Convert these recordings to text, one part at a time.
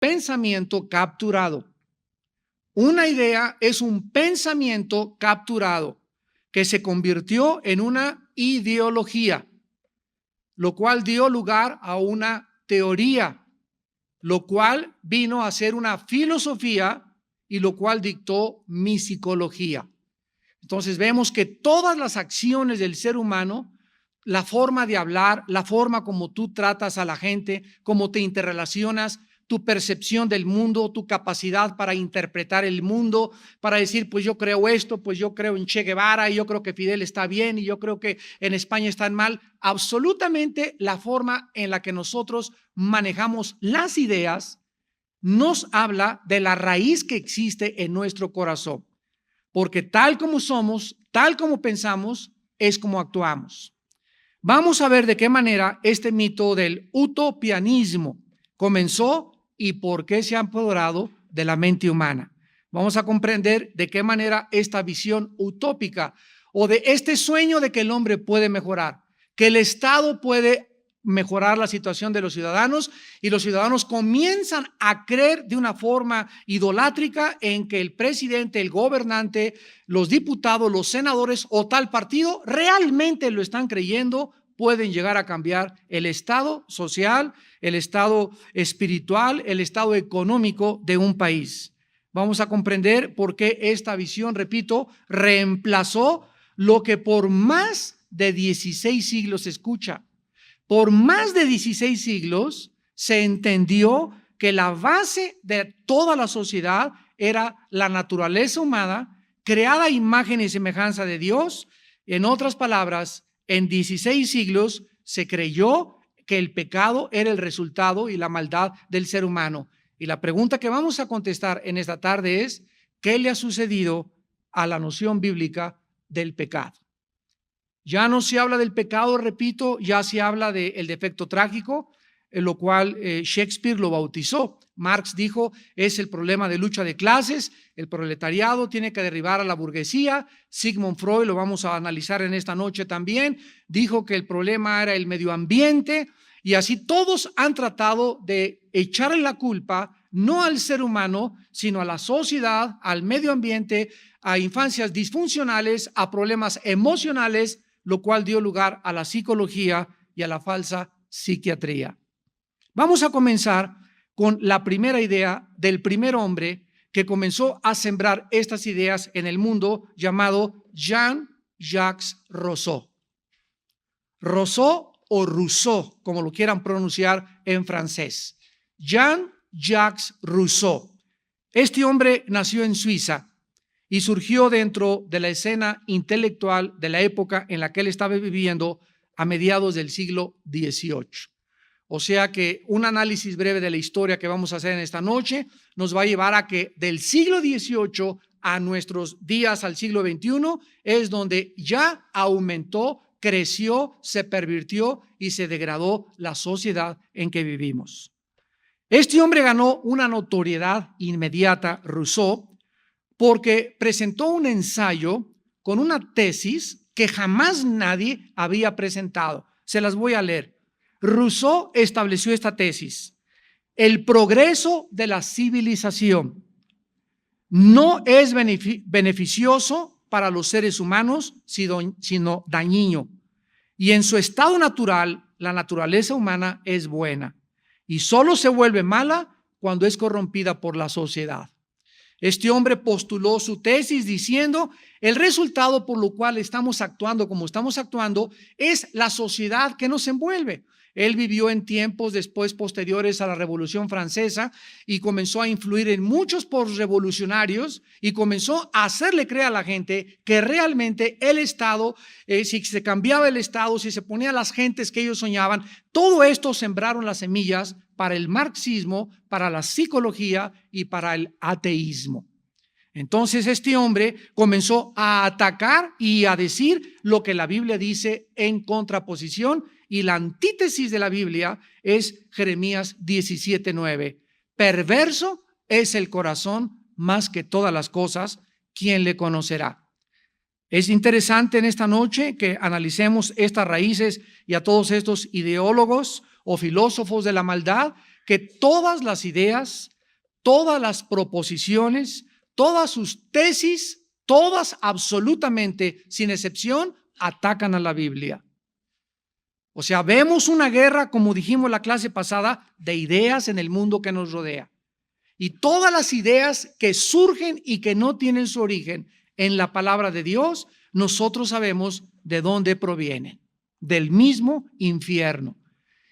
pensamiento capturado. Una idea es un pensamiento capturado que se convirtió en una ideología, lo cual dio lugar a una teoría, lo cual vino a ser una filosofía y lo cual dictó mi psicología. Entonces vemos que todas las acciones del ser humano, la forma de hablar, la forma como tú tratas a la gente, cómo te interrelacionas, tu percepción del mundo, tu capacidad para interpretar el mundo, para decir, pues yo creo esto, pues yo creo en Che Guevara, y yo creo que Fidel está bien, y yo creo que en España están mal. Absolutamente la forma en la que nosotros manejamos las ideas nos habla de la raíz que existe en nuestro corazón. Porque tal como somos, tal como pensamos, es como actuamos. Vamos a ver de qué manera este mito del utopianismo comenzó y por qué se ha apoderado de la mente humana. Vamos a comprender de qué manera esta visión utópica o de este sueño de que el hombre puede mejorar, que el Estado puede mejorar la situación de los ciudadanos y los ciudadanos comienzan a creer de una forma idolátrica en que el presidente, el gobernante, los diputados, los senadores o tal partido realmente lo están creyendo, pueden llegar a cambiar el estado social, el estado espiritual, el estado económico de un país. Vamos a comprender por qué esta visión, repito, reemplazó lo que por más de 16 siglos se escucha. Por más de 16 siglos se entendió que la base de toda la sociedad era la naturaleza humana, creada a imagen y semejanza de Dios. En otras palabras, en 16 siglos se creyó que el pecado era el resultado y la maldad del ser humano. Y la pregunta que vamos a contestar en esta tarde es, ¿qué le ha sucedido a la noción bíblica del pecado? Ya no se habla del pecado, repito, ya se habla del defecto trágico, en lo cual Shakespeare lo bautizó. Marx dijo, es el problema de lucha de clases, el proletariado tiene que derribar a la burguesía. Sigmund Freud, lo vamos a analizar en esta noche también, dijo que el problema era el medio ambiente, y así todos han tratado de echarle la culpa no al ser humano, sino a la sociedad, al medio ambiente, a infancias disfuncionales, a problemas emocionales, lo cual dio lugar a la psicología y a la falsa psiquiatría. Vamos a comenzar con la primera idea del primer hombre que comenzó a sembrar estas ideas en el mundo, llamado Jean-Jacques Rousseau. Rousseau o Rousseau, como lo quieran pronunciar en francés. Jean-Jacques Rousseau. Este hombre nació en Suiza y surgió dentro de la escena intelectual de la época en la que él estaba viviendo a mediados del siglo XVIII. O sea que un análisis breve de la historia que vamos a hacer en esta noche nos va a llevar a que del siglo XVIII a nuestros días, al siglo XXI, es donde ya aumentó, creció, se pervirtió y se degradó la sociedad en que vivimos. Este hombre ganó una notoriedad inmediata, Rousseau, porque presentó un ensayo con una tesis que jamás nadie había presentado. Se las voy a leer. Rousseau estableció esta tesis: el progreso de la civilización no es beneficioso para los seres humanos, sino dañino. Y en su estado natural, la naturaleza humana es buena y solo se vuelve mala cuando es corrompida por la sociedad. Este hombre postuló su tesis diciendo, el resultado por lo cual estamos actuando como estamos actuando es la sociedad que nos envuelve. Él vivió en tiempos después posteriores a la Revolución Francesa y comenzó a influir en muchos postrevolucionarios y comenzó a hacerle creer a la gente que realmente el Estado, si se cambiaba el Estado, si se ponía a las gentes que ellos soñaban, todo esto sembraron las semillas para el marxismo, para la psicología y para el ateísmo. Entonces este hombre comenzó a atacar y a decir lo que la Biblia dice en contraposición, y la antítesis de la Biblia es Jeremías 17:9. Perverso es el corazón más que todas las cosas, ¿quién le conocerá? Es interesante en esta noche que analicemos estas raíces y a todos estos ideólogos o filósofos de la maldad, que todas las ideas, todas las proposiciones, todas sus tesis, todas absolutamente, sin excepción, atacan a la Biblia. O sea, vemos una guerra, como dijimos en la clase pasada, de ideas en el mundo que nos rodea. Y todas las ideas que surgen y que no tienen su origen en la palabra de Dios, nosotros sabemos de dónde provienen, del mismo infierno.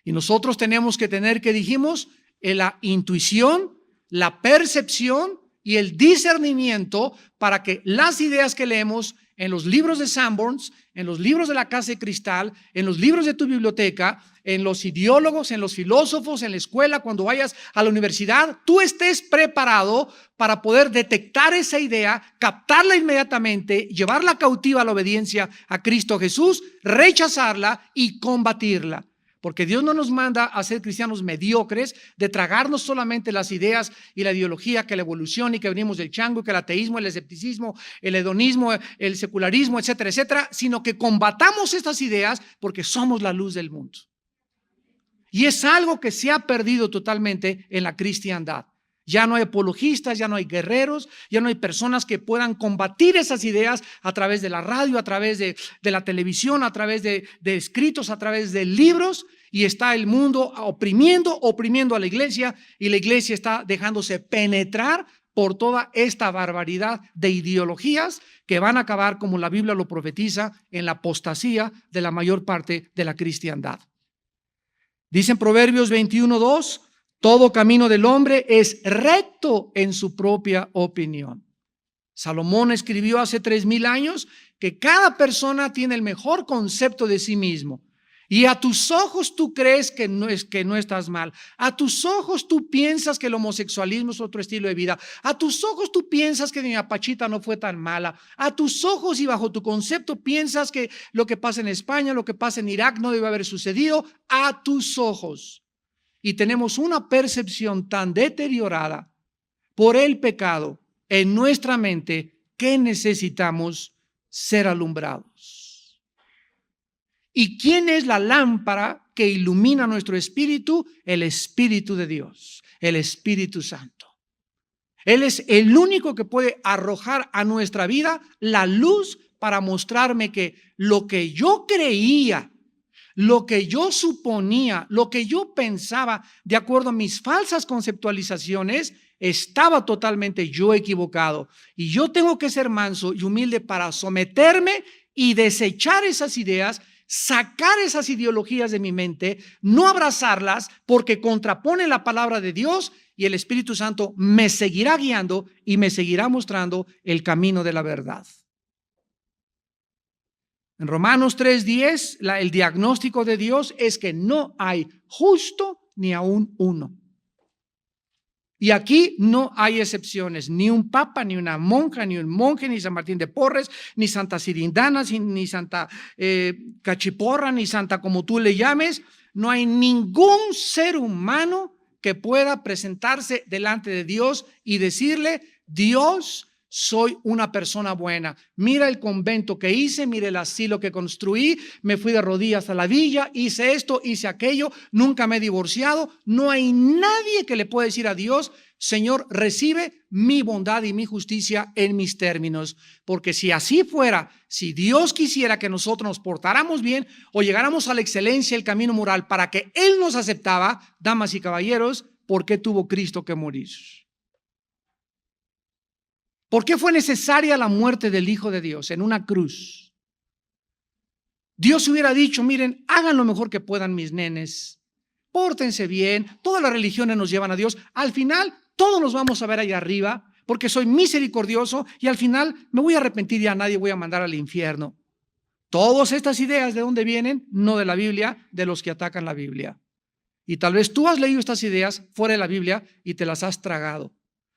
Y nosotros tenemos que tener, que dijimos, la intuición, la percepción y el discernimiento para que las ideas que leemos en los libros de Sanborns, en los libros de la Casa de Cristal, en los libros de tu biblioteca, en los ideólogos, en los filósofos, en la escuela, cuando vayas a la universidad, tú estés preparado para poder detectar esa idea, captarla inmediatamente, llevarla cautiva a la obediencia a Cristo Jesús, rechazarla y combatirla. Porque Dios no nos manda a ser cristianos mediocres, de tragarnos solamente las ideas y la ideología, que la evolución y que venimos del chango, que el ateísmo, el escepticismo, el hedonismo, el secularismo, etcétera, etcétera, sino que combatamos estas ideas porque somos la luz del mundo. Y es algo que se ha perdido totalmente en la cristiandad. Ya no hay apologistas, ya no hay guerreros, ya no hay personas que puedan combatir esas ideas a través de la radio, a través de la televisión, a través de escritos, a través de libros. Y está el mundo oprimiendo a la iglesia, y la iglesia está dejándose penetrar por toda esta barbaridad de ideologías que van a acabar, como la Biblia lo profetiza, en la apostasía de la mayor parte de la cristiandad. Dice en Proverbios 21:2, todo camino del hombre es recto en su propia opinión. Salomón escribió hace 3000 años que cada persona tiene el mejor concepto de sí mismo. Y a tus ojos tú crees que no estás mal. A tus ojos tú piensas que el homosexualismo es otro estilo de vida. A tus ojos tú piensas que doña Pachita no fue tan mala. A tus ojos y bajo tu concepto piensas que lo que pasa en España, lo que pasa en Irak no debe haber sucedido. A tus ojos. Y tenemos una percepción tan deteriorada por el pecado en nuestra mente que necesitamos ser alumbrados. ¿Y quién es la lámpara que ilumina nuestro espíritu? El Espíritu de Dios, el Espíritu Santo. Él es el único que puede arrojar a nuestra vida la luz para mostrarme que lo que yo creía, lo que yo suponía, lo que yo pensaba, de acuerdo a mis falsas conceptualizaciones, estaba totalmente yo equivocado. Y yo tengo que ser manso y humilde para someterme y desechar esas ideas, sacar esas ideologías de mi mente, no abrazarlas porque contrapone la palabra de Dios, y el Espíritu Santo me seguirá guiando y me seguirá mostrando el camino de la verdad. En Romanos 3:10, el diagnóstico de Dios es que no hay justo ni aún uno. Y aquí no hay excepciones, ni un papa, ni una monja, ni un monje, ni San Martín de Porres, ni Santa Sirindana, ni Santa Cachiporra, ni Santa como tú le llames. No hay ningún ser humano que pueda presentarse delante de Dios y decirle: Dios, soy una persona buena. Mira el convento que hice, mira el asilo que construí, me fui de rodillas a la villa, hice esto, hice aquello, nunca me he divorciado. No hay nadie que le pueda decir a Dios: Señor, recibe mi bondad y mi justicia en mis términos. Porque si así fuera, si Dios quisiera que nosotros nos portáramos bien o llegáramos a la excelencia, el camino moral, para que Él nos aceptaba, damas y caballeros, ¿por qué tuvo Cristo que morir? ¿Por qué fue necesaria la muerte del Hijo de Dios en una cruz? Dios hubiera dicho: miren, hagan lo mejor que puedan mis nenes, pórtense bien, todas las religiones nos llevan a Dios, al final todos nos vamos a ver allá arriba, porque soy misericordioso y al final me voy a arrepentir y a nadie voy a mandar al infierno. Todas estas ideas, ¿de dónde vienen? No de la Biblia, de los que atacan la Biblia. Y tal vez tú has leído estas ideas fuera de la Biblia y te las has tragado,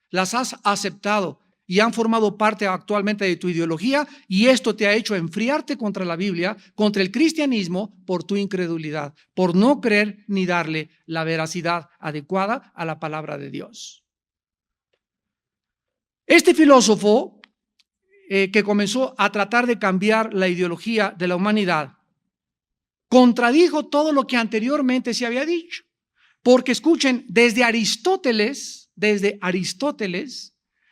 las has aceptado y han formado parte actualmente de tu ideología, y esto te ha hecho enfriarte contra la Biblia, contra el cristianismo, por tu incredulidad, por no creer ni darle la veracidad adecuada a la palabra de Dios. Este filósofo que comenzó a tratar de cambiar la ideología de la humanidad contradijo todo lo que anteriormente se había dicho. Porque escuchen, desde Aristóteles,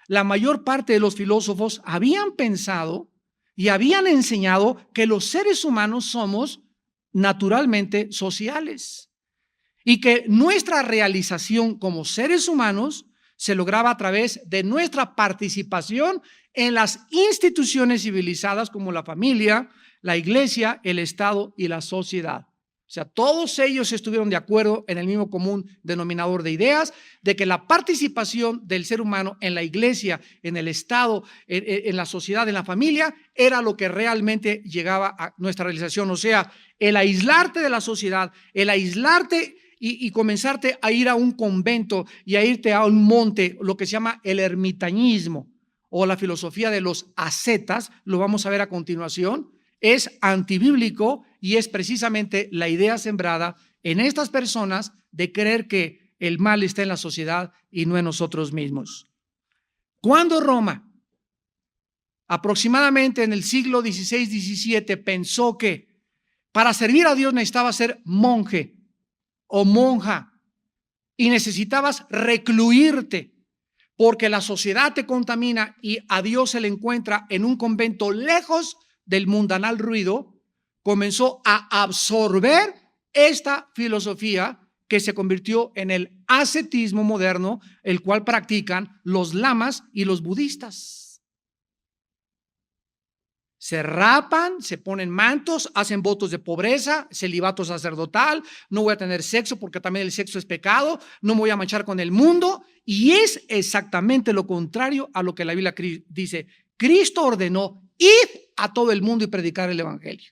la mayor parte de los filósofos habían pensado y habían enseñado que los seres humanos somos naturalmente sociales y que nuestra realización como seres humanos se lograba a través de nuestra participación en las instituciones civilizadas como la familia, la iglesia, el Estado y la sociedad. O sea, todos ellos estuvieron de acuerdo en el mismo común denominador de ideas, de que la participación del ser humano en la iglesia, en el Estado, en la sociedad, en la familia, era lo que realmente llegaba a nuestra realización. O sea, el aislarte de la sociedad, el aislarte y comenzarte a ir a un convento y a irte a un monte, lo que se llama el ermitañismo o la filosofía de los ascetas, lo vamos a ver a continuación, es antibíblico y es precisamente la idea sembrada en estas personas de creer que el mal está en la sociedad y no en nosotros mismos. Cuando Roma, aproximadamente en el siglo XVI-XVII, pensó que para servir a Dios necesitaba ser monje o monja y necesitabas recluirte porque la sociedad te contamina y a Dios se le encuentra en un convento lejos del mundanal ruido, comenzó a absorber esta filosofía que se convirtió en el ascetismo moderno, el cual practican los lamas y los budistas. Se rapan, se ponen mantos, hacen votos de pobreza, celibato sacerdotal, no voy a tener sexo porque también el sexo es pecado, no me voy a manchar con el mundo, y es exactamente lo contrario a lo que la Biblia dice. Cristo ordenó: id a todo el mundo y predicar el evangelio.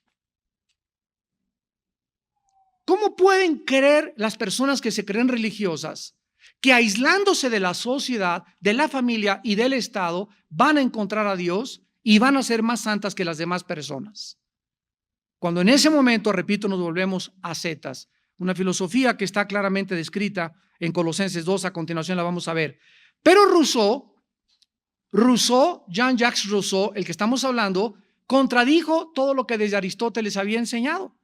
¿Cómo pueden creer las personas que se creen religiosas que aislándose de la sociedad, de la familia y del Estado van a encontrar a Dios y van a ser más santas que las demás personas? Cuando en ese momento, repito, nos volvemos ascetas, una filosofía que está claramente descrita en Colosenses 2, a continuación la vamos a ver. Pero Rousseau, Jean-Jacques Rousseau, el que estamos hablando, contradijo todo lo que desde Aristóteles había enseñado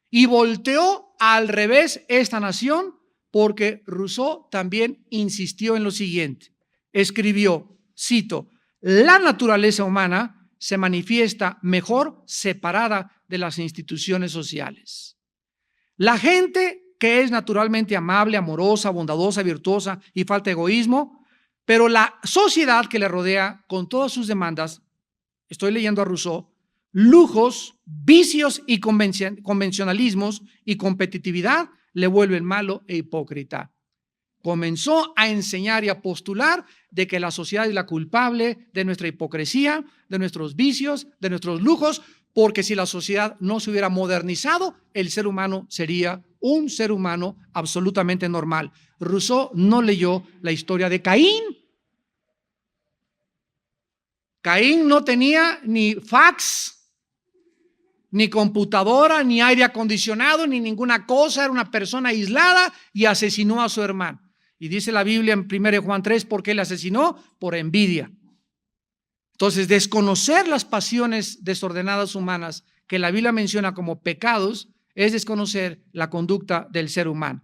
y volteó al revés esta nación, porque Rousseau también insistió en lo siguiente. Escribió, cito: la naturaleza humana se manifiesta mejor separada de las instituciones sociales. La gente que es naturalmente amable, amorosa, bondadosa, virtuosa y falta de egoísmo, pero la sociedad que le rodea con todas sus demandas, estoy leyendo a Rousseau, lujos, vicios y convencionalismos y competitividad le vuelven malo e hipócrita. Comenzó a enseñar y a postular de que la sociedad es la culpable de nuestra hipocresía, de nuestros vicios, de nuestros lujos, porque si la sociedad no se hubiera modernizado, el ser humano sería un ser humano absolutamente normal. Rousseau no leyó la historia de Caín. Caín no tenía ni fax, ni computadora, ni aire acondicionado, ni ninguna cosa. Era una persona aislada y asesinó a su hermano. Y dice la Biblia en 1 Juan 3, ¿por qué le asesinó? Por envidia. Entonces, desconocer las pasiones desordenadas humanas que la Biblia menciona como pecados es desconocer la conducta del ser humano.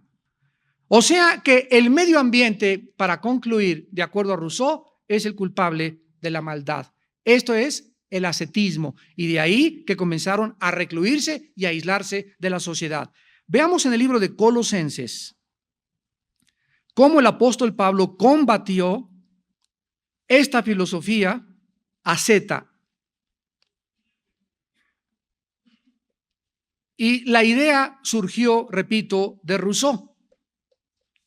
O sea que el medio ambiente, para concluir, de acuerdo a Rousseau, es el culpable de la maldad. Esto es el ascetismo, y de ahí que comenzaron a recluirse y a aislarse de la sociedad. Veamos en el libro de Colosenses cómo el apóstol Pablo combatió esta filosofía asceta. Y la idea surgió, repito, de Rousseau.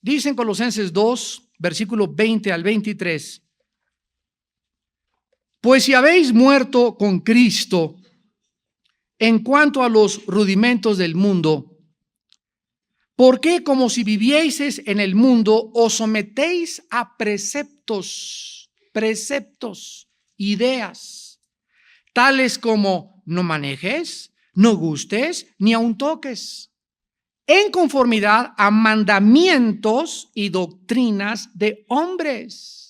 Dice en Colosenses 2, versículo 20 al 23, pues si habéis muerto con Cristo en cuanto a los rudimentos del mundo, ¿por qué, como si vivieseis en el mundo, os sometéis a preceptos, ideas, tales como no manejes, no gustes, ni aun toques, en conformidad a mandamientos y doctrinas de hombres?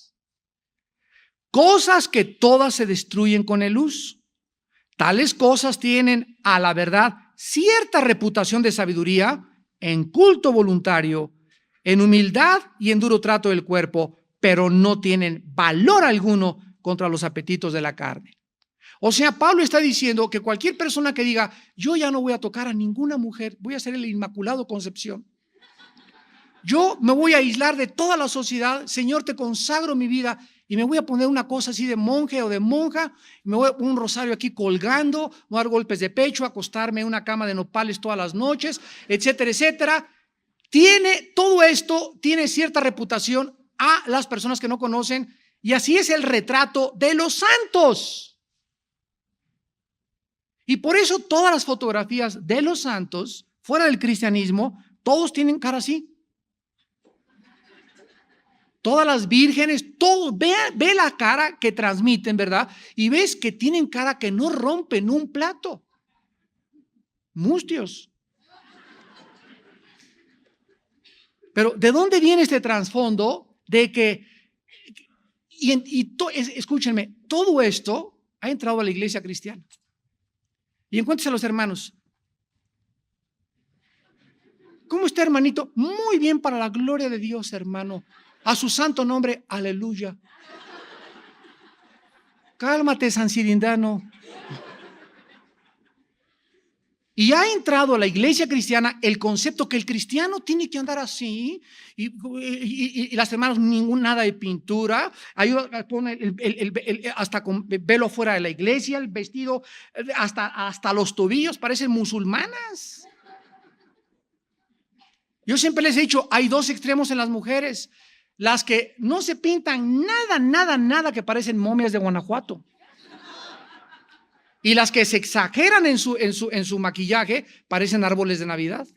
Cosas que todas se destruyen con el uso. Tales cosas tienen, a la verdad, cierta reputación de sabiduría, en culto voluntario, en humildad y en duro trato del cuerpo, pero no tienen valor alguno contra los apetitos de la carne. O sea, Pablo está diciendo que cualquier persona que diga, yo ya no voy a tocar a ninguna mujer, voy a ser el Inmaculado Concepción. Yo me voy a aislar de toda la sociedad, Señor, te consagro mi vida y me voy a poner una cosa así de monje o de monja, me voy a poner un rosario aquí colgando, voy a dar golpes de pecho, acostarme en una cama de nopales todas las noches, etcétera, etcétera. Todo esto tiene cierta reputación a las personas que no conocen, y así es el retrato de los santos. Y por eso todas las fotografías de los santos fuera del cristianismo, todos tienen cara así. Todas las vírgenes, todos, ve la cara que transmiten, ¿verdad? Y ves que tienen cara que no rompen un plato. Mustios. Pero ¿de dónde viene este trasfondo de que, escúchenme, todo esto ha entrado a la iglesia cristiana? Y encuéntrese a los hermanos. ¿Cómo está, hermanito? Muy bien, para la gloria de Dios, hermano. A su santo nombre, aleluya. Cálmate, San Cirindano. Y ha entrado a la iglesia cristiana el concepto que el cristiano tiene que andar así, y las hermanas, nada de pintura, ahí pone hasta con velo fuera de la iglesia, el vestido hasta los tobillos, parecen musulmanas. Yo siempre les he dicho, hay dos extremos en las mujeres: las que no se pintan nada, que parecen momias de Guanajuato, y las que se exageran en su maquillaje, parecen árboles de Navidad.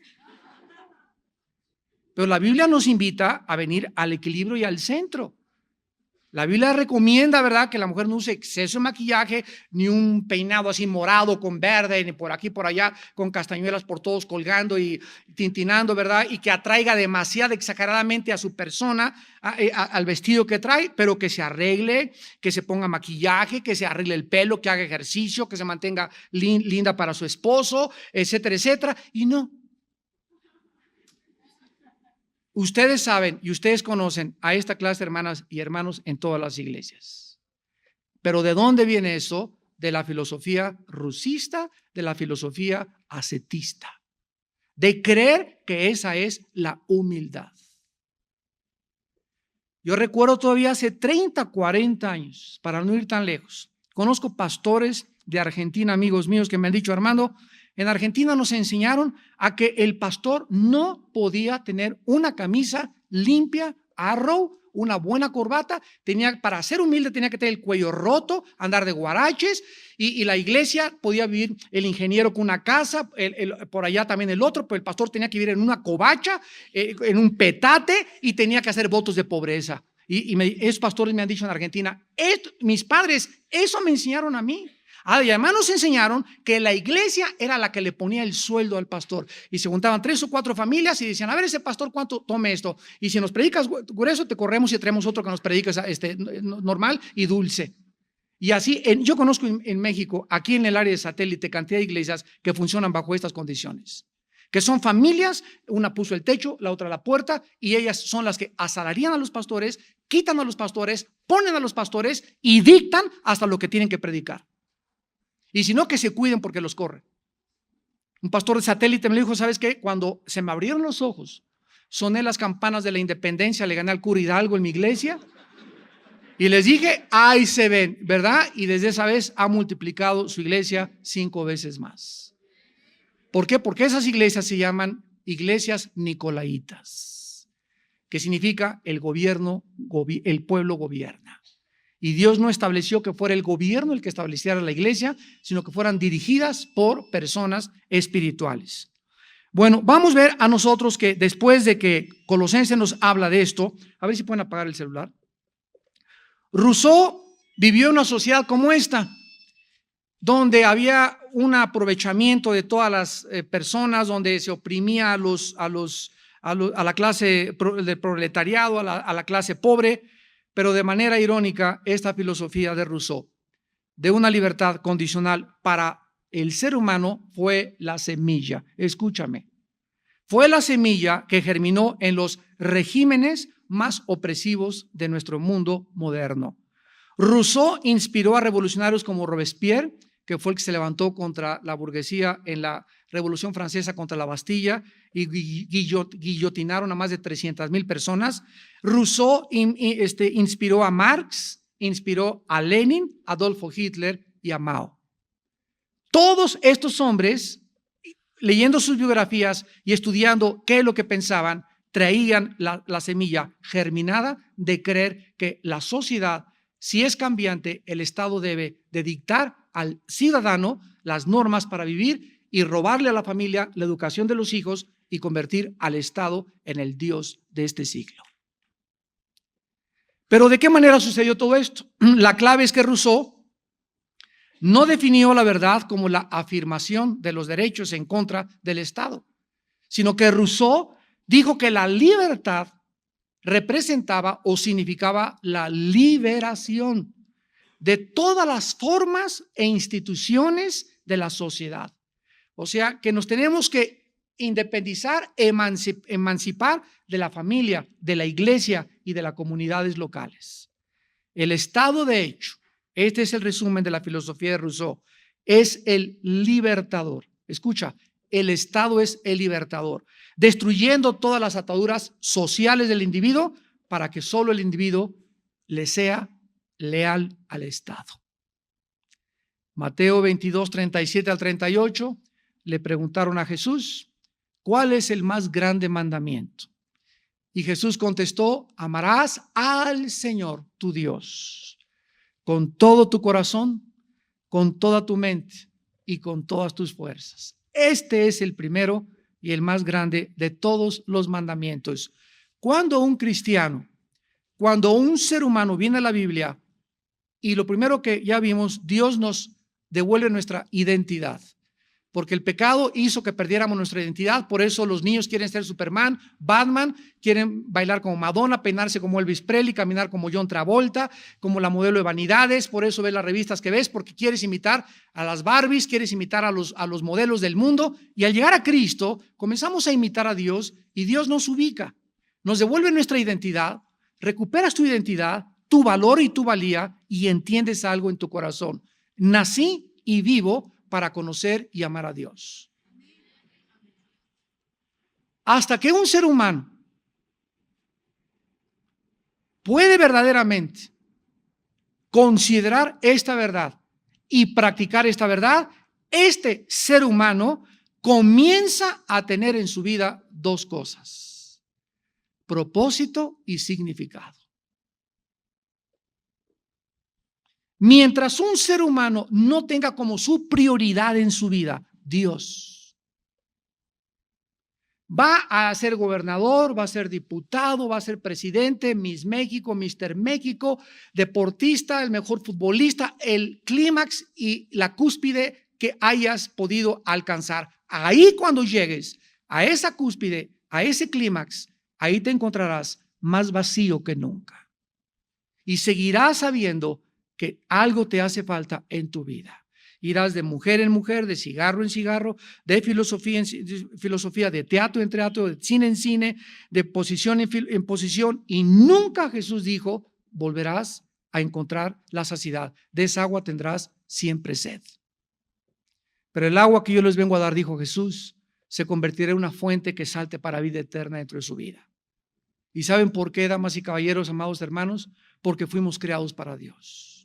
Pero la Biblia nos invita a venir al equilibrio y al centro. La Biblia recomienda, ¿verdad?, que la mujer no use exceso de maquillaje, ni un peinado así morado con verde, ni por aquí, por allá, con castañuelas por todos colgando y tintinando, ¿verdad? Y que atraiga demasiado exageradamente a su persona, al vestido que trae, pero que se arregle, que se ponga maquillaje, que se arregle el pelo, que haga ejercicio, que se mantenga linda para su esposo, etcétera, etcétera. Y no. Ustedes saben y ustedes conocen a esta clase de hermanas y hermanos en todas las iglesias. Pero ¿de dónde viene eso? De la filosofía rusista, de la filosofía ascetista, de creer que esa es la humildad. Yo recuerdo todavía hace 30, 40 años, para no ir tan lejos, conozco pastores de Argentina, amigos míos, que me han dicho, Armando, en Argentina nos enseñaron a que el pastor no podía tener una camisa limpia, arrow, una buena corbata, para ser humilde tenía que tener el cuello roto, andar de guaraches, y la iglesia podía vivir el ingeniero con una casa, por allá también el otro, pero el pastor tenía que vivir en una covacha, en un petate, y tenía que hacer votos de pobreza. Y esos pastores me han dicho en Argentina, mis padres, eso me enseñaron a mí. Y además nos enseñaron que la iglesia era la que le ponía el sueldo al pastor, y se juntaban 3 o 4 familias y decían, a ver, ese pastor, ¿cuánto tome esto? Y si nos predicas grueso, te corremos y traemos otro que nos predique normal y dulce. Y así, yo conozco en México, aquí en el área de satélite, cantidad de iglesias que funcionan bajo estas condiciones, que son familias, una puso el techo, la otra la puerta, y ellas son las que asalarian a los pastores, quitan a los pastores, ponen a los pastores y dictan hasta lo que tienen que predicar. Y si no, que se cuiden porque los corren. Un pastor de satélite me dijo, ¿sabes qué? Cuando se me abrieron los ojos, soné las campanas de la independencia, le gané al cura Hidalgo en mi iglesia y les dije, ahí se ven, ¿verdad? Y desde esa vez ha multiplicado su iglesia 5 veces más. ¿Por qué? Porque esas iglesias se llaman iglesias nicolaitas, que significa el pueblo gobierna. Y Dios no estableció que fuera el gobierno el que estableciera la iglesia, sino que fueran dirigidas por personas espirituales. Bueno, vamos a ver a nosotros que después de que Colosenses nos habla de esto, a ver si pueden apagar el celular. Rousseau vivió en una sociedad como esta, donde había un aprovechamiento de todas las personas, donde se oprimía a la clase del proletariado, a la clase pobre. Pero de manera irónica, esta filosofía de Rousseau, de una libertad condicional para el ser humano, fue la semilla. Escúchame, fue la semilla que germinó en los regímenes más opresivos de nuestro mundo moderno. Rousseau inspiró a revolucionarios como Robespierre, que fue el que se levantó contra la burguesía en la Revolución Francesa contra la Bastilla y guillotinaron a más de 300,000 personas. Rousseau inspiró a Marx, inspiró a Lenin, Adolfo Hitler y a Mao. Todos estos hombres, leyendo sus biografías y estudiando qué es lo que pensaban, traían la semilla germinada de creer que la sociedad, si es cambiante, el Estado debe de dictar al ciudadano las normas para vivir y robarle a la familia la educación de los hijos y convertir al Estado en el Dios de este siglo. Pero ¿de qué manera sucedió todo esto? La clave es que Rousseau no definió la verdad como la afirmación de los derechos en contra del Estado, sino que Rousseau dijo que la libertad representaba o significaba la liberación de todas las formas e instituciones de la sociedad. O sea, que nos tenemos que independizar, emancipar de la familia, de la iglesia y de las comunidades locales. El Estado, de hecho, este es el resumen de la filosofía de Rousseau, es el libertador. Escucha, el Estado es el libertador, destruyendo todas las ataduras sociales del individuo para que solo el individuo le sea leal al Estado. Mateo 22, 37 al 38, le preguntaron a Jesús, ¿cuál es el más grande mandamiento? Y Jesús contestó, amarás al Señor tu Dios con todo tu corazón, con toda tu mente y con todas tus fuerzas. Este es el primero y el más grande de todos los mandamientos. Cuando un cristiano, cuando un ser humano viene a la Biblia, y lo primero que ya vimos, Dios nos devuelve nuestra identidad, porque el pecado hizo que perdiéramos nuestra identidad. Por eso los niños quieren ser Superman, Batman, quieren bailar como Madonna, peinarse como Elvis Presley, caminar como John Travolta, como la modelo de Vanidades. Por eso ves las revistas que ves, porque quieres imitar a las Barbies, quieres imitar a los modelos del mundo. Y al llegar a Cristo, comenzamos a imitar a Dios y Dios nos ubica, nos devuelve nuestra identidad, recuperas tu identidad, tu valor y tu valía y entiendes algo en tu corazón. Nací y vivo para conocer y amar a Dios. Hasta que un ser humano puede verdaderamente considerar esta verdad y practicar esta verdad, este ser humano comienza a tener en su vida dos cosas: propósito y significado. Mientras un ser humano no tenga como su prioridad en su vida Dios, va a ser gobernador, va a ser diputado, va a ser presidente, Miss México, Mr. México, deportista, el mejor futbolista, el clímax y la cúspide que hayas podido alcanzar. Ahí, cuando llegues a esa cúspide, a ese clímax, ahí te encontrarás más vacío que nunca y seguirás sabiendo que algo te hace falta en tu vida. Irás de mujer en mujer, de cigarro en cigarro, de filosofía en filosofía, de teatro en teatro, de cine en cine, de posición en posición, y nunca Jesús dijo, volverás a encontrar la saciedad. De esa agua tendrás siempre sed. Pero el agua que yo les vengo a dar, dijo Jesús, se convertirá en una fuente que salte para vida eterna dentro de su vida. ¿Y saben por qué, damas y caballeros, amados hermanos? Porque fuimos creados para Dios.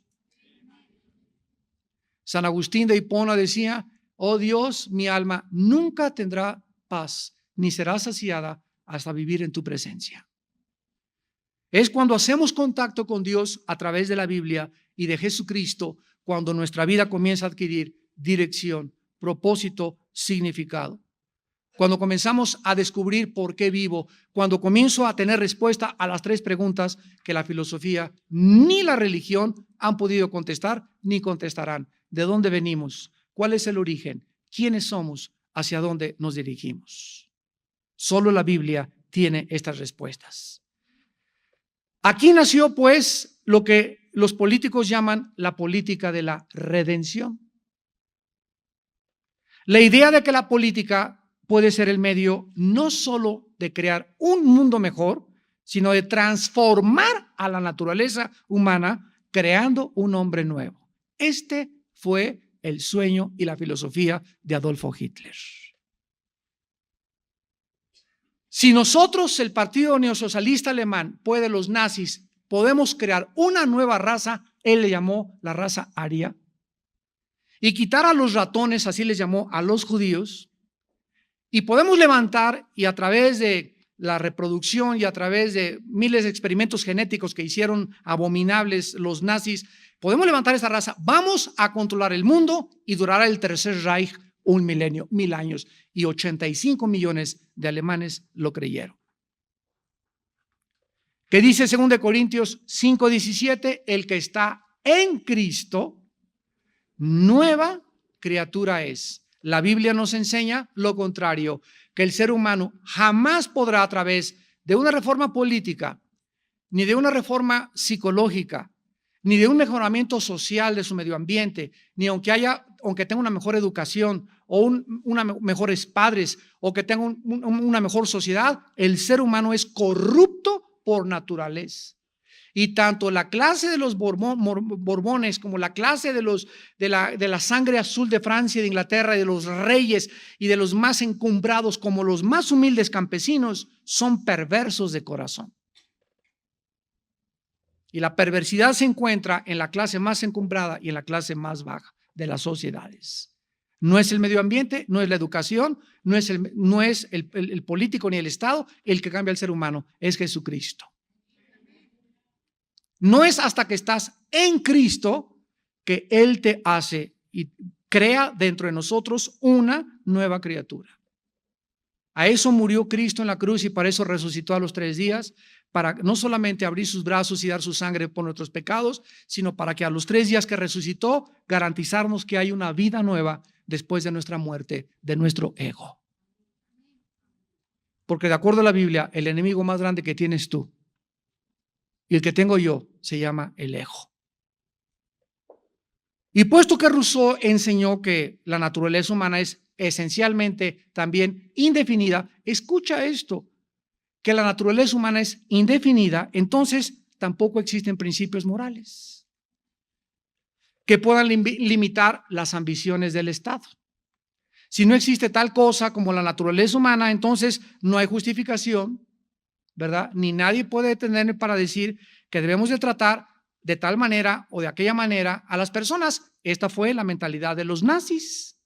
San Agustín de Hipona decía, oh Dios, mi alma nunca tendrá paz, ni será saciada hasta vivir en tu presencia. Es cuando hacemos contacto con Dios a través de la Biblia y de Jesucristo, cuando nuestra vida comienza a adquirir dirección, propósito, significado. Cuando comenzamos a descubrir por qué vivo, cuando comienzo a tener respuesta a las tres preguntas que la filosofía ni la religión han podido contestar ni contestarán. ¿De dónde venimos? ¿Cuál es el origen? ¿Quiénes somos? ¿Hacia dónde nos dirigimos? Solo la Biblia tiene estas respuestas. Aquí nació, pues, lo que los políticos llaman la política de la redención. La idea de que la política puede ser el medio no solo de crear un mundo mejor, sino de transformar a la naturaleza humana creando un hombre nuevo. Este fue el sueño y la filosofía de Adolfo Hitler. Si nosotros, el Partido Neosocialista Alemán, puede los nazis, podemos crear una nueva raza, él le llamó la raza aria, y quitar a los ratones, así les llamó a los judíos, y podemos levantar, y a través de la reproducción y a través de miles de experimentos genéticos que hicieron abominables los nazis, podemos levantar esa raza, vamos a controlar el mundo y durará el Tercer Reich un milenio, 1000 años, y 85 millones de alemanes lo creyeron. ¿Qué dice 2 Corintios 5:17? El que está en Cristo, nueva criatura es. La Biblia nos enseña lo contrario, que el ser humano jamás podrá, a través de una reforma política, ni de una reforma psicológica, ni de un mejoramiento social de su medio ambiente, ni aunque tenga una mejor educación o mejores padres o que tenga una mejor sociedad, el ser humano es corrupto por naturaleza. Y tanto la clase de los Borbones como la clase de la sangre azul de Francia y de Inglaterra y de los reyes y de los más encumbrados como los más humildes campesinos son perversos de corazón. Y la perversidad se encuentra en la clase más encumbrada y en la clase más baja de las sociedades. No es el medio ambiente, no es la educación, no es el político ni el Estado el que cambia al ser humano, es Jesucristo. No es hasta que estás en Cristo que Él te hace y crea dentro de nosotros una nueva criatura. A eso murió Cristo en la cruz y para eso resucitó a los 3 días, para no solamente abrir sus brazos y dar su sangre por nuestros pecados, sino para que a los 3 días que resucitó, garantizarnos que hay una vida nueva después de nuestra muerte, de nuestro ego. Porque de acuerdo a la Biblia, el enemigo más grande que tienes tú y el que tengo yo se llama el ego. Y puesto que Rousseau enseñó que la naturaleza humana es esencialmente también indefinida, escucha esto, que la naturaleza humana es indefinida, entonces tampoco existen principios morales que puedan limitar las ambiciones del Estado. Si no existe tal cosa como la naturaleza humana, entonces no hay justificación, ¿verdad? Ni nadie puede detenerme para decir que debemos de tratar de tal manera o de aquella manera a las personas. Esta fue la mentalidad de los nazis.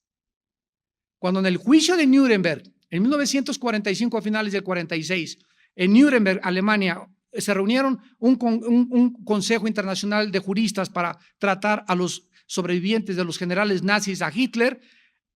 Cuando en el juicio de Nuremberg, en 1945, a finales del 46, en Nuremberg, Alemania, se reunieron un consejo internacional de juristas para tratar a los sobrevivientes de los generales nazis a Hitler.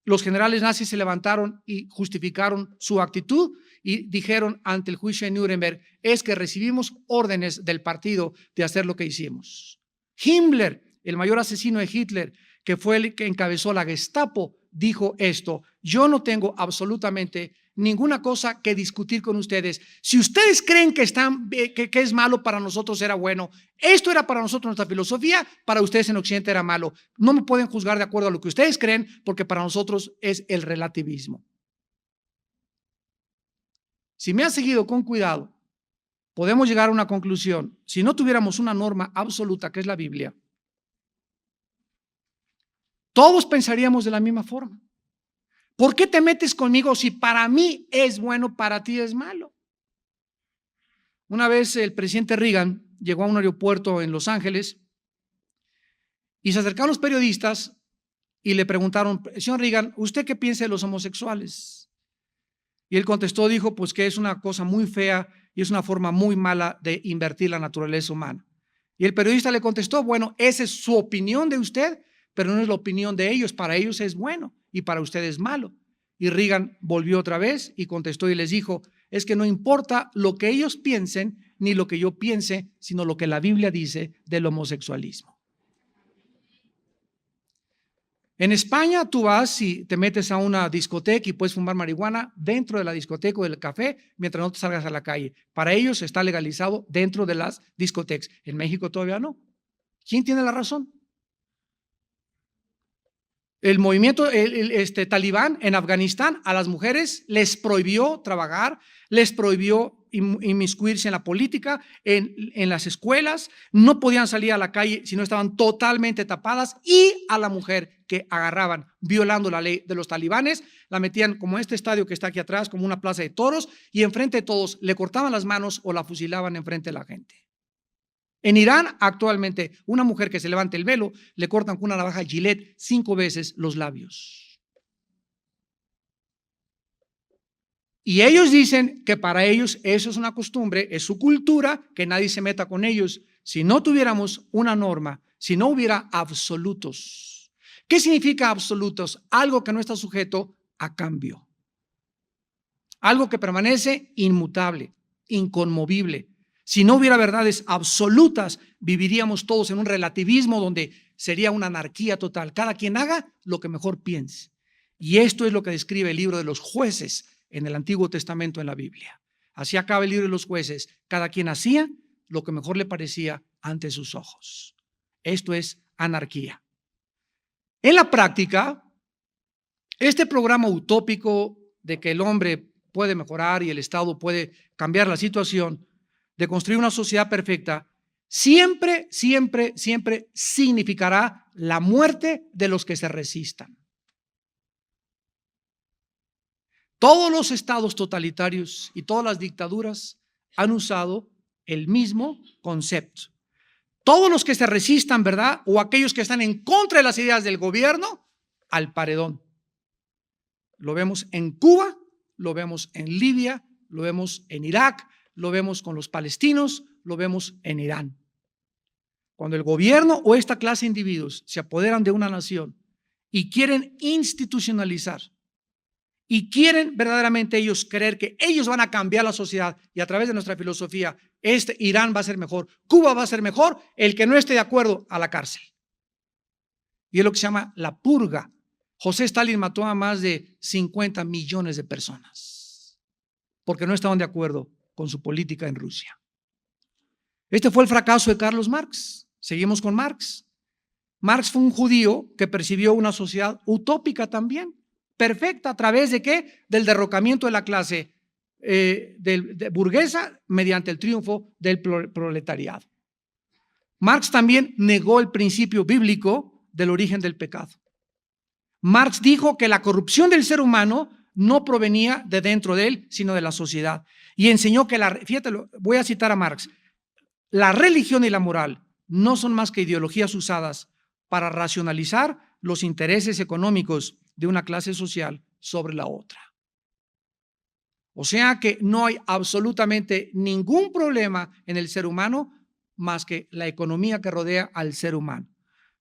Los generales nazis se levantaron y justificaron su actitud y dijeron ante el juicio de Nuremberg, es que recibimos órdenes del partido de hacer lo que hicimos. Himmler, el mayor asesino de Hitler, que fue el que encabezó la Gestapo, dijo esto: yo no tengo absolutamente ninguna cosa que discutir con ustedes. Si ustedes creen que es malo, para nosotros era bueno. Esto era para nosotros nuestra filosofía, para ustedes en Occidente era malo. No me pueden juzgar de acuerdo a lo que ustedes creen, porque para nosotros es el relativismo. Si me has seguido con cuidado, podemos llegar a una conclusión. Si no tuviéramos una norma absoluta, que es la Biblia, todos pensaríamos de la misma forma. ¿Por qué te metes conmigo si para mí es bueno, para ti es malo? Una vez el presidente Reagan llegó a un aeropuerto en Los Ángeles y se acercaron los periodistas y le preguntaron, señor Reagan, ¿usted qué piensa de los homosexuales? Y él contestó, dijo, pues que es una cosa muy fea y es una forma muy mala de invertir la naturaleza humana. Y el periodista le contestó, bueno, esa es su opinión de usted, pero no es la opinión de ellos. Para ellos es bueno y para usted es malo. Y Reagan volvió otra vez y contestó y les dijo, es que no importa lo que ellos piensen ni lo que yo piense, sino lo que la Biblia dice del homosexualismo. En España tú vas y te metes a una discoteca y puedes fumar marihuana dentro de la discoteca o del café mientras no te salgas a la calle. Para ellos está legalizado dentro de las discotecas. En México todavía no. ¿Quién tiene la razón? El movimiento talibán en Afganistán a las mujeres les prohibió trabajar, les prohibió inmiscuirse en la política, en las escuelas, no podían salir a la calle si no estaban totalmente tapadas, y a la mujer que agarraban violando la ley de los talibanes, la metían como este estadio que está aquí atrás, como una plaza de toros, y enfrente de todos le cortaban las manos o la fusilaban enfrente de la gente. En Irán, actualmente, una mujer que se levante el velo, le cortan con una navaja Gillette 5 veces los labios. Y ellos dicen que para ellos eso es una costumbre, es su cultura, que nadie se meta con ellos. Si no tuviéramos una norma, si no hubiera absolutos. ¿Qué significa absolutos? Algo que no está sujeto a cambio. Algo que permanece inmutable, inconmovible. Si no hubiera verdades absolutas, viviríamos todos en un relativismo donde sería una anarquía total. Cada quien haga lo que mejor piense. Y esto es lo que describe el libro de los Jueces en el Antiguo Testamento en la Biblia. Así acaba el libro de los Jueces. Cada quien hacía lo que mejor le parecía ante sus ojos. Esto es anarquía. En la práctica, este programa utópico de que el hombre puede mejorar y el Estado puede cambiar la situación, de construir una sociedad perfecta, siempre, siempre, siempre significará la muerte de los que se resistan. Todos los estados totalitarios y todas las dictaduras han usado el mismo concepto. Todos los que se resistan, ¿verdad? O aquellos que están en contra de las ideas del gobierno, al paredón. Lo vemos en Cuba, lo vemos en Libia, lo vemos en Irak, lo vemos con los palestinos, lo vemos en Irán. Cuando el gobierno o esta clase de individuos se apoderan de una nación y quieren institucionalizar y quieren verdaderamente ellos creer que ellos van a cambiar la sociedad y a través de nuestra filosofía, Irán va a ser mejor, Cuba va a ser mejor, el que no esté de acuerdo a la cárcel. Y es lo que se llama la purga. José Stalin mató a más de 50 millones de personas porque no estaban de acuerdo con su política en Rusia. Este fue el fracaso de Carlos Marx. Seguimos con Marx. Marx fue un judío que percibió una sociedad utópica también, perfecta, ¿a través de qué? Del derrocamiento de la clase burguesa mediante el triunfo del proletariado. Marx también negó el principio bíblico del origen del pecado. Marx dijo que la corrupción del ser humano no provenía de dentro de él, sino de la sociedad. Y enseñó que, fíjate, voy a citar a Marx, la religión y la moral no son más que ideologías usadas para racionalizar los intereses económicos de una clase social sobre la otra. O sea que no hay absolutamente ningún problema en el ser humano más que la economía que rodea al ser humano.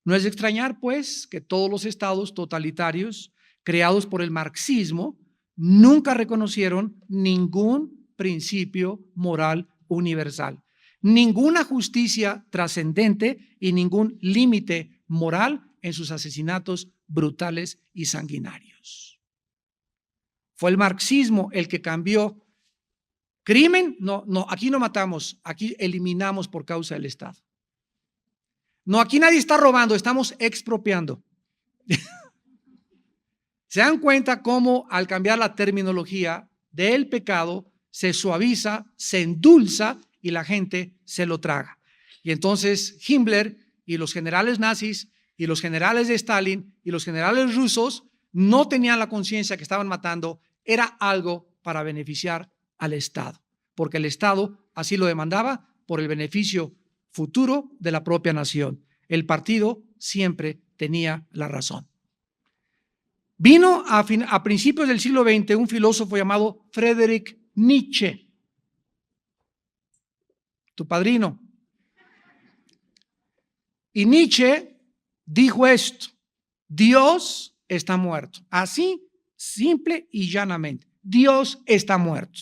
No es de extrañar, pues, que todos los estados totalitarios creados por el marxismo nunca reconocieron ningún principio moral universal, ninguna justicia trascendente y ningún límite moral en sus asesinatos brutales y sanguinarios. Fue el marxismo el que cambió. Crimen, no, aquí no matamos, aquí eliminamos por causa del Estado. No, aquí nadie está robando, estamos expropiando. ¿Se dan cuenta cómo al cambiar la terminología del pecado se suaviza, se endulza y la gente se lo traga? Y entonces Himmler y los generales nazis y los generales de Stalin y los generales rusos no tenían la conciencia que estaban matando, era algo para beneficiar al Estado, porque el Estado así lo demandaba por el beneficio futuro de la propia nación. El partido siempre tenía la razón. Vino a principios del siglo XX un filósofo llamado Friedrich Nietzsche, tu padrino. Y Nietzsche dijo esto: Dios está muerto. Así, simple y llanamente. Dios está muerto.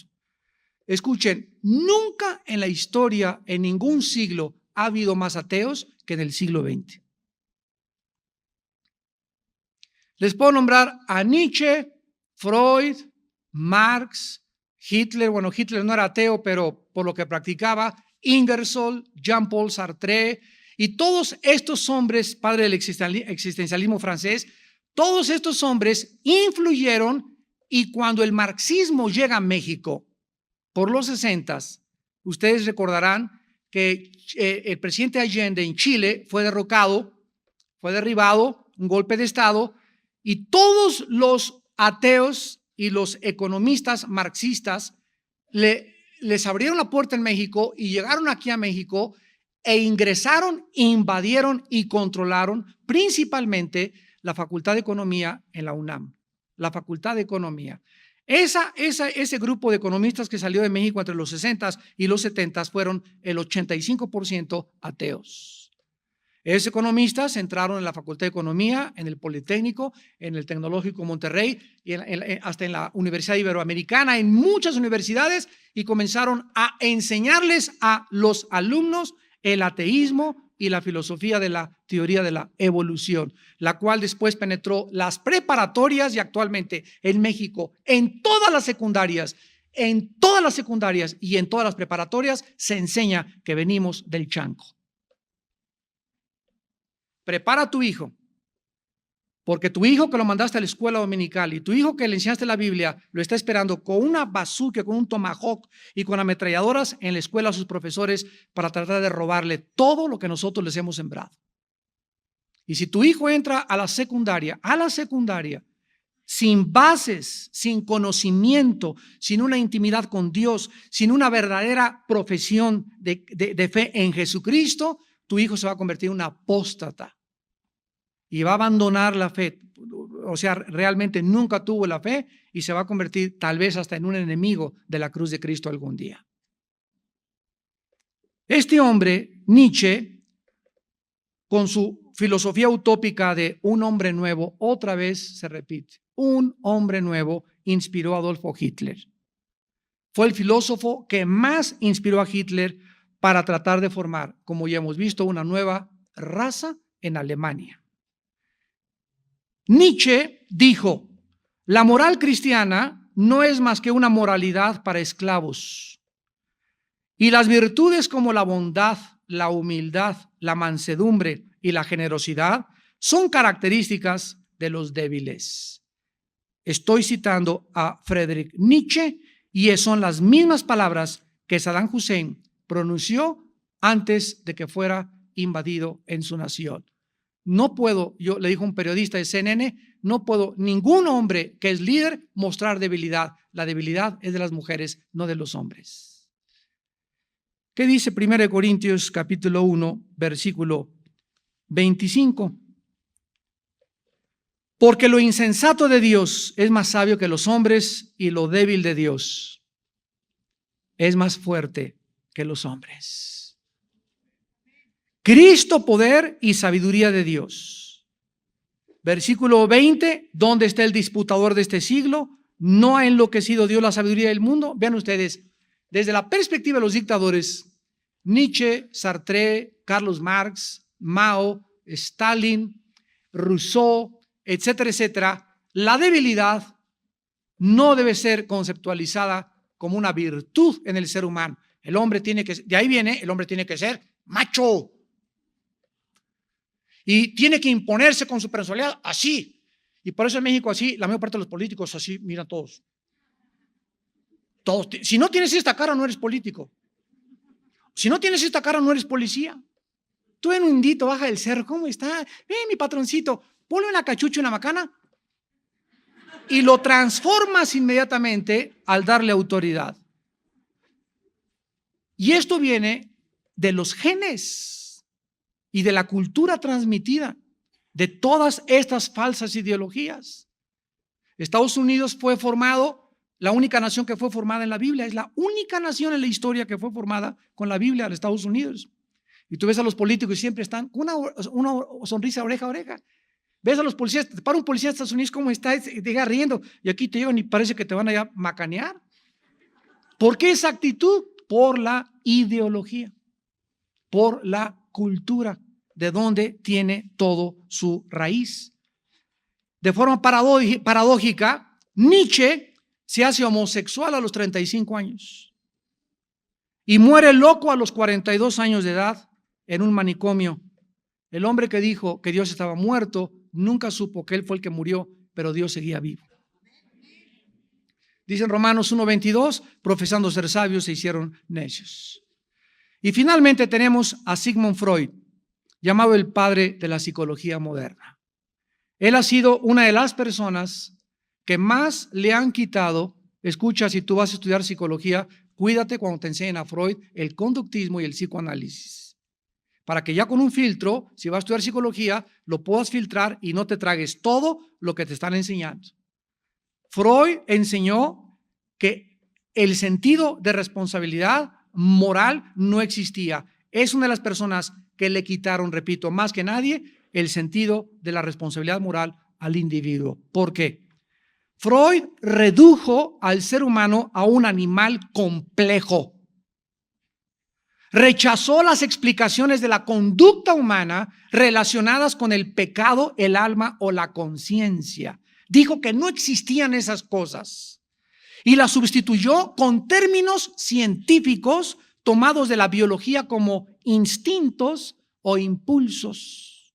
Escuchen, nunca en la historia, en ningún siglo, ha habido más ateos que en el siglo XX. Les puedo nombrar a Nietzsche, Freud, Marx, Hitler. Bueno, Hitler no era ateo, pero por lo que practicaba, Ingersoll, Jean-Paul Sartre y todos estos hombres, padres del existencialismo francés, Todos estos hombres influyeron, y cuando el marxismo llega a México por los 60s, ustedes recordarán que el presidente Allende en Chile fue derrocado, fue derribado, un golpe de Estado, y todos los ateos y los economistas marxistas les abrieron la puerta en México y llegaron aquí a México e ingresaron, invadieron y controlaron principalmente la Facultad de Economía en la UNAM, la Facultad de Economía. Ese grupo de economistas que salió de México entre los 60s y los 70s fueron el 85% ateos. Esos economistas entraron en la Facultad de Economía, en el Politécnico, en el Tecnológico Monterrey, y hasta en la Universidad Iberoamericana, en muchas universidades, y comenzaron a enseñarles a los alumnos el ateísmo y la filosofía de la teoría de la evolución, la cual después penetró las preparatorias y actualmente en México, en todas las secundarias y en todas las preparatorias se enseña que venimos del chango. Prepara a tu hijo, porque tu hijo que lo mandaste a la escuela dominical y tu hijo que le enseñaste la Biblia lo está esperando con una bazooka, con un tomahawk y con ametralladoras en la escuela a sus profesores para tratar de robarle todo lo que nosotros les hemos sembrado. Y si tu hijo entra a la secundaria, sin bases, sin conocimiento, sin una intimidad con Dios, sin una verdadera profesión de fe en Jesucristo, tu hijo se va a convertir en un apóstata y va a abandonar la fe. O sea, realmente nunca tuvo la fe y se va a convertir tal vez hasta en un enemigo de la cruz de Cristo algún día. Este hombre, Nietzsche, con su filosofía utópica de un hombre nuevo, otra vez se repite. Un hombre nuevo inspiró a Adolfo Hitler. Fue el filósofo que más inspiró a Hitler para tratar de formar, como ya hemos visto, una nueva raza en Alemania. Nietzsche dijo: la moral cristiana no es más que una moralidad para esclavos, y las virtudes como la bondad, la humildad, la mansedumbre y la generosidad son características de los débiles. Estoy citando a Friedrich Nietzsche y son las mismas palabras que Saddam Hussein pronunció antes de que fuera invadido en su nación. No puedo, yo le dijo un periodista de CNN, no puedo ningún hombre que es líder mostrar debilidad. La debilidad es de las mujeres, no de los hombres. ¿Qué dice 1 Corintios capítulo 1, versículo 25? Porque lo insensato de Dios es más sabio que los hombres, y lo débil de Dios es más fuerte que los hombres. Cristo, poder y sabiduría de Dios. Versículo 20, ¿dónde está el disputador de este siglo? ¿No ha enloquecido Dios la sabiduría del mundo? Vean ustedes, desde la perspectiva de los dictadores, Nietzsche, Sartre, Carlos Marx, Mao, Stalin, Rousseau, etcétera, etcétera, la debilidad no debe ser conceptualizada como una virtud en el ser humano. El hombre tiene que, de ahí viene, el hombre tiene que ser macho. Y tiene que imponerse con su personalidad así. Y por eso en México así, la mayor parte de los políticos así, miran todos. Todos. Si no tienes esta cara, no eres político. Si no tienes esta cara, no eres policía. Tú ven un indito, baja del cerro, ¿cómo está? Mi patroncito, ponle una cachucha, una macana y lo transformas inmediatamente al darle autoridad. Y esto viene de los genes y de la cultura transmitida, de todas estas falsas ideologías. Estados Unidos fue formado, la única nación que fue formada en la Biblia, es la única nación en la historia que fue formada con la Biblia de Estados Unidos. Y tú ves a los políticos y siempre están con una sonrisa oreja a oreja. Ves a los policías, te para un policía de Estados Unidos, ¿cómo está? Y te llega riendo. Y aquí te llegan y parece que te van a macanear. ¿Por qué esa actitud? Por la ideología, por la cultura, de donde tiene todo su raíz. De forma paradójica, Nietzsche se hace homosexual a los 35 años y muere loco a los 42 años de edad en un manicomio. El hombre que dijo que Dios estaba muerto nunca supo que él fue el que murió, pero Dios seguía vivo. Dice en Romanos 1:22, profesando ser sabios se hicieron necios. Y finalmente tenemos a Sigmund Freud, llamado el padre de la psicología moderna. Él ha sido una de las personas que más le han quitado. Escucha, si tú vas a estudiar psicología, cuídate cuando te enseñen a Freud el conductismo y el psicoanálisis, para que ya con un filtro, si vas a estudiar psicología, lo puedas filtrar y no te tragues todo lo que te están enseñando. Freud enseñó que el sentido de responsabilidad moral no existía. Es una de las personas que le quitaron, repito, más que nadie, el sentido de la responsabilidad moral al individuo. ¿Por qué? Freud redujo al ser humano a un animal complejo. Rechazó las explicaciones de la conducta humana relacionadas con el pecado, el alma o la conciencia. Dijo que no existían esas cosas y las sustituyó con términos científicos tomados de la biología como instintos o impulsos.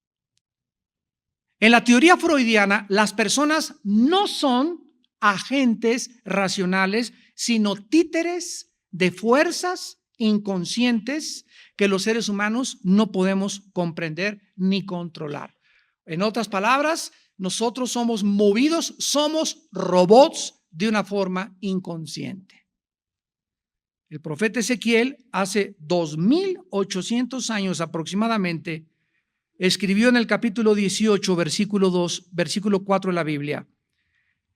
En la teoría freudiana, las personas no son agentes racionales, sino títeres de fuerzas inconscientes que los seres humanos no podemos comprender ni controlar. En otras palabras, nosotros somos movidos, somos robots de una forma inconsciente. El profeta Ezequiel, hace 2800 años aproximadamente, escribió en el capítulo 18, versículo 2, versículo 4 de la Biblia: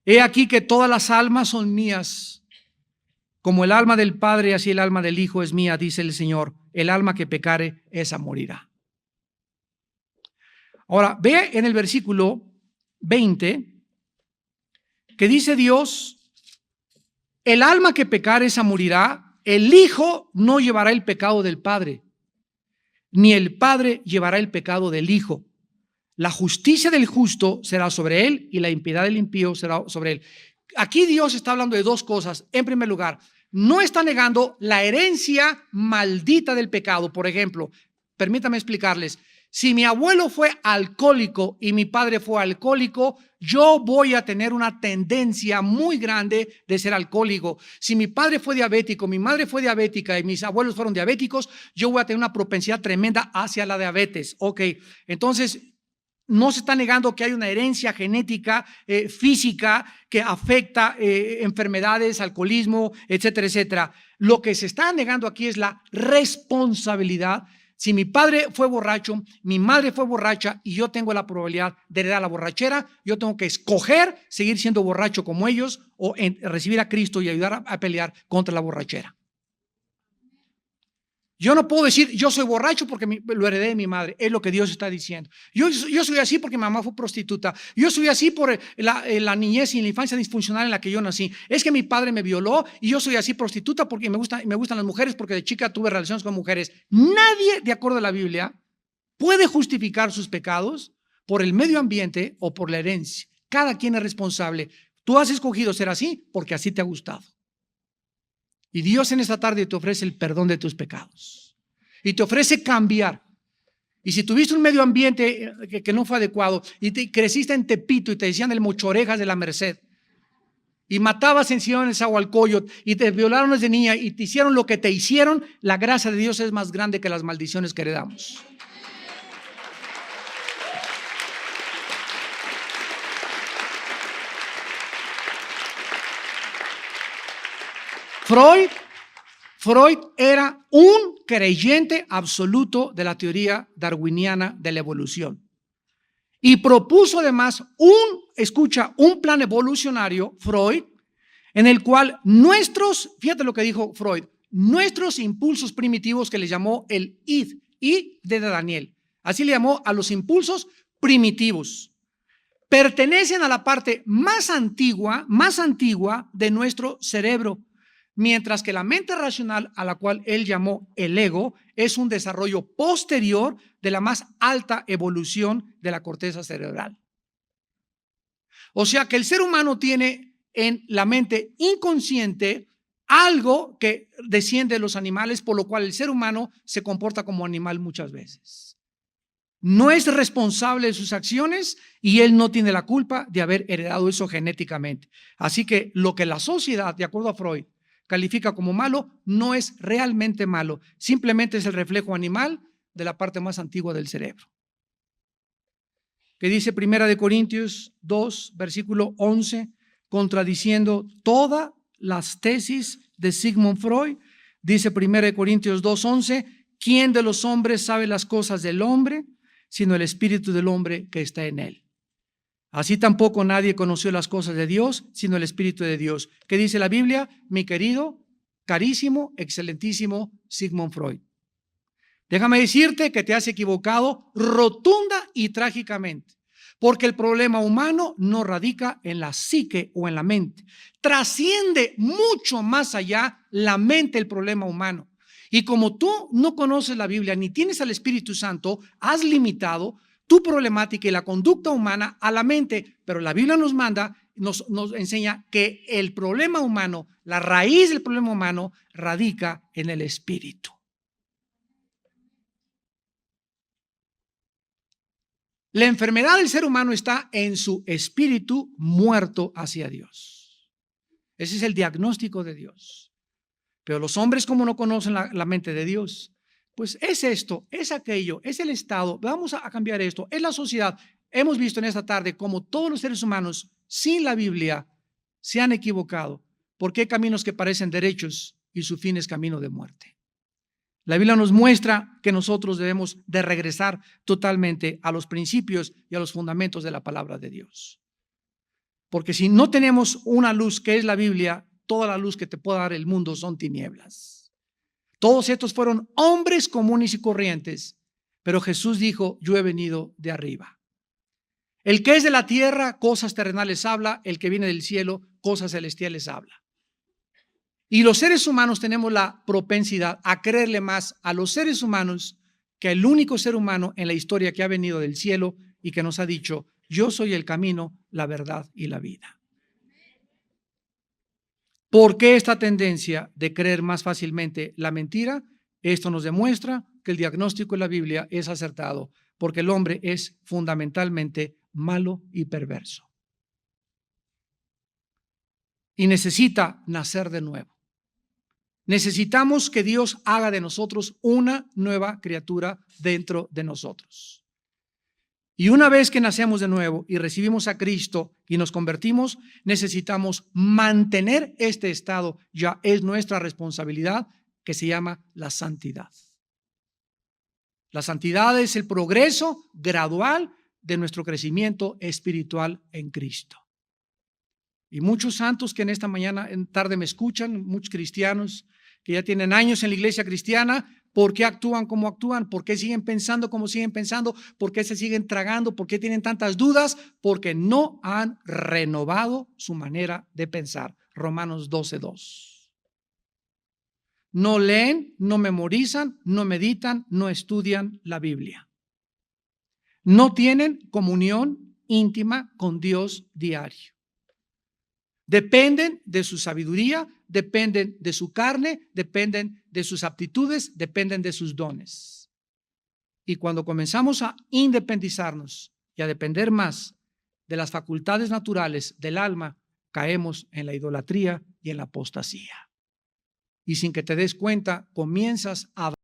he aquí que todas las almas son mías, como el alma del Padre, así el alma del Hijo es mía, dice el Señor. El alma que pecare, esa morirá. Ahora, ve en el versículo 20 que dice Dios: el alma que pecare, esa morirá. El Hijo no llevará el pecado del Padre, ni el Padre llevará el pecado del Hijo. La justicia del justo será sobre él y la impiedad del impío será sobre él. Aquí Dios está hablando de dos cosas. En primer lugar, no está negando la herencia maldita del pecado. Por ejemplo, permítame explicarles. Si mi abuelo fue alcohólico y mi padre fue alcohólico, yo voy a tener una tendencia muy grande de ser alcohólico. Si mi padre fue diabético, mi madre fue diabética y mis abuelos fueron diabéticos, yo voy a tener una propensidad tremenda hacia la diabetes. Ok, entonces no se está negando que hay una herencia genética, física, que afecta enfermedades, alcoholismo, etcétera, etcétera. Lo que se está negando aquí es la responsabilidad. Si mi padre fue borracho, mi madre fue borracha y yo tengo la probabilidad de heredar la borrachera, yo tengo que escoger seguir siendo borracho como ellos o recibir a Cristo y ayudar a pelear contra la borrachera. Yo no puedo decir yo soy borracho porque lo heredé de mi madre. Es lo que Dios está diciendo. Yo soy así porque mi mamá fue prostituta. Yo soy así por la niñez y la infancia disfuncional en la que yo nací. Es que mi padre me violó y yo soy así prostituta porque me gustan las mujeres, porque de chica tuve relaciones con mujeres. Nadie, de acuerdo a la Biblia, puede justificar sus pecados por el medio ambiente o por la herencia. Cada quien es responsable. Tú has escogido ser así porque así te ha gustado. Y Dios en esta tarde te ofrece el perdón de tus pecados y te ofrece cambiar. Y si tuviste un medio ambiente que no fue adecuado y creciste en Tepito y te decían el mochorejas de la Merced y matabas en Sion el Zahualcóyotl y te violaron desde niña y te hicieron lo que te hicieron, la gracia de Dios es más grande que las maldiciones que heredamos. Freud era un creyente absoluto de la teoría darwiniana de la evolución y propuso además un plan evolucionario, Freud, en el cual fíjate lo que dijo Freud, nuestros impulsos primitivos, que le llamó el id de Daniel, así le llamó a los impulsos primitivos, pertenecen a la parte más antigua de nuestro cerebro. Mientras que la mente racional, a la cual él llamó el ego, es un desarrollo posterior de la más alta evolución de la corteza cerebral. O sea que el ser humano tiene en la mente inconsciente algo que desciende de los animales, por lo cual el ser humano se comporta como animal muchas veces. no es responsable de sus acciones y él no tiene la culpa de haber heredado eso genéticamente. Así que lo que la sociedad, de acuerdo a Freud, califica como malo, no es realmente malo, simplemente es el reflejo animal de la parte más antigua del cerebro. Que dice 1 Corintios 2, versículo 11, contradiciendo todas las tesis de Sigmund Freud, dice 1 Corintios 2, 11, ¿quién de los hombres sabe las cosas del hombre, sino el espíritu del hombre que está en él? Así tampoco nadie conoció las cosas de Dios, sino el espíritu de Dios. ¿Qué dice la Biblia? Mi querido, carísimo, excelentísimo Sigmund Freud. Déjame decirte que te has equivocado rotunda y trágicamente, porque el problema humano no radica en la psique o en la mente. Trasciende mucho más allá la mente el problema humano. Y como tú no conoces la Biblia ni tienes al Espíritu Santo, has limitado tu problemática y la conducta humana a la mente. Pero la Biblia nos manda, nos enseña que el problema humano, la raíz del problema humano, radica en el espíritu. La enfermedad del ser humano está en su espíritu muerto hacia Dios. Ese es el diagnóstico de Dios. Pero los hombres, como no conocen la mente de Dios, pues es esto, es aquello, es el Estado, vamos a cambiar esto, es la sociedad. Hemos visto en esta tarde cómo todos los seres humanos sin la Biblia se han equivocado, porque hay caminos que parecen derechos y su fin es camino de muerte. La Biblia nos muestra que nosotros debemos de regresar totalmente a los principios y a los fundamentos de la palabra de Dios. Porque si no tenemos una luz que es la Biblia, toda la luz que te pueda dar el mundo son tinieblas. Todos estos fueron hombres comunes y corrientes, pero Jesús dijo, yo he venido de arriba. El que es de la tierra, cosas terrenales habla, el que viene del cielo, cosas celestiales habla. Y los seres humanos tenemos la propensidad a creerle más a los seres humanos que al único ser humano en la historia que ha venido del cielo y que nos ha dicho, yo soy el camino, la verdad y la vida. ¿Por qué esta tendencia de creer más fácilmente la mentira? Esto nos demuestra que el diagnóstico de la Biblia es acertado, porque el hombre es fundamentalmente malo y perverso. Y necesita nacer de nuevo. Necesitamos que Dios haga de nosotros una nueva criatura dentro de nosotros. Y una vez que nacemos de nuevo y recibimos a Cristo y nos convertimos, necesitamos mantener este estado. Ya es nuestra responsabilidad, que se llama la santidad. La santidad es el progreso gradual de nuestro crecimiento espiritual en Cristo. Y muchos santos que en esta mañana, en tarde me escuchan, muchos cristianos que ya tienen años en la iglesia cristiana, ¿por qué actúan como actúan? ¿Por qué siguen pensando como siguen pensando? ¿Por qué se siguen tragando? ¿Por qué tienen tantas dudas? Porque no han renovado su manera de pensar. Romanos 12:2. No leen, no memorizan, no meditan, no estudian la Biblia. No tienen comunión íntima con Dios diario. Dependen de su sabiduría, dependen de su carne, dependen de sus aptitudes, dependen de sus dones. Y cuando comenzamos a independizarnos y a depender más de las facultades naturales del alma, caemos en la idolatría y en la apostasía. Y sin que te des cuenta, comienzas a